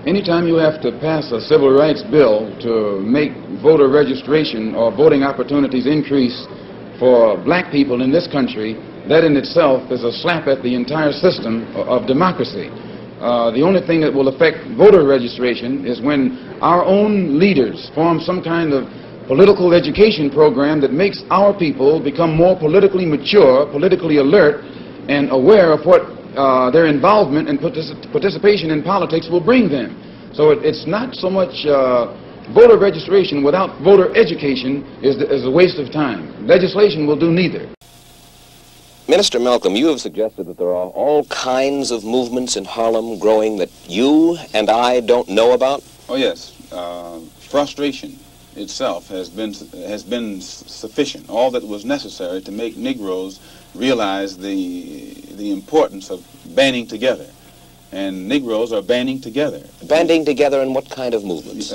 Anytime you have to pass a civil rights bill to make voter registration or voting opportunities increase for black people in this country, that in itself is a slap at the entire system of democracy. The only thing that will affect voter registration is when our own leaders form some kind of political education program that makes our people become more politically mature, politically alert, and aware of what their involvement and participation in politics will bring them. So it's not so much voter registration without voter education is a waste of time. Legislation will do neither. Minister Malcolm, you have suggested that there are all kinds of movements in Harlem growing that you and I don't know about. Oh yes, frustration itself has been sufficient, all that was necessary to make Negroes realize the importance of banding together. And Negroes are banding together. Banding together in what kind of movements?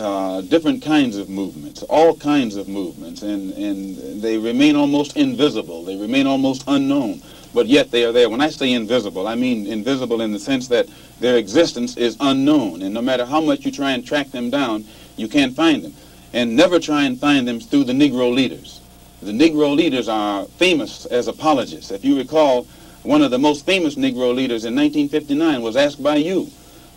Different kinds of movements, all kinds of movements, and they remain almost invisible. They remain almost unknown, but yet they are there. When I say invisible, I mean invisible in the sense that their existence is unknown, and no matter how much you try and track them down, you can't find them. And never try and find them through the Negro leaders. The Negro leaders are famous as apologists. If you recall, one of the most famous Negro leaders in 1959 was asked by you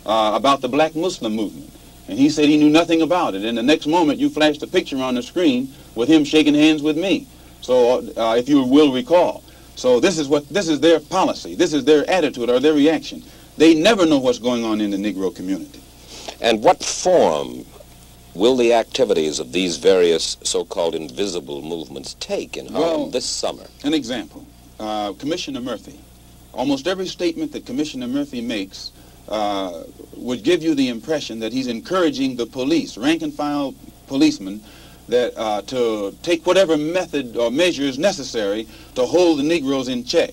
about the black Muslim movement. And he said he knew nothing about it. And the next moment you flashed a picture on the screen with him shaking hands with me. So if you will recall. So this is their policy. This is their attitude or their reaction. They never know what's going on in the Negro community. And what form will the activities of these various so-called invisible movements take in Harlem this summer? An example. Commissioner Murphy. Almost every statement that Commissioner Murphy makes would give you the impression that he's encouraging the police, rank-and-file policemen, that to take whatever method or measures necessary to hold the Negroes in check.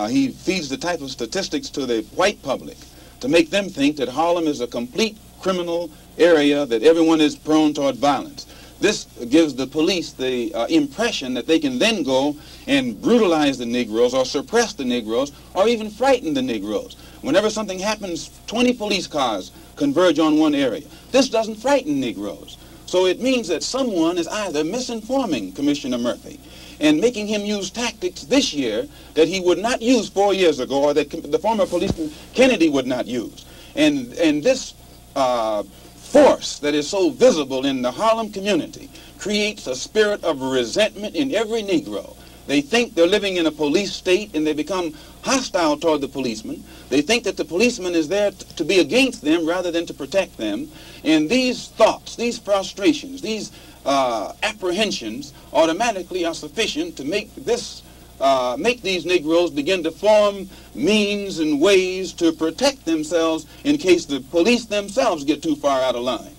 He feeds the type of statistics to the white public to make them think that Harlem is a complete criminal area, that everyone is prone toward violence. This gives the police the impression that they can then go and brutalize the Negroes or suppress the Negroes or even frighten the Negroes. Whenever something happens, 20 police cars converge on one area. This doesn't frighten Negroes. So it means that someone is either misinforming Commissioner Murphy and making him use tactics this year that he would not use 4 years ago, or that the former policeman Kennedy would not use. And this force that is so visible in the Harlem community creates a spirit of resentment in every Negro. They think they're living in a police state and they become hostile toward the policeman. They think that the policeman is there to be against them rather than to protect them. And these thoughts, these frustrations, these apprehensions automatically are sufficient to make these Negroes begin to form means and ways to protect themselves in case the police themselves get too far out of line.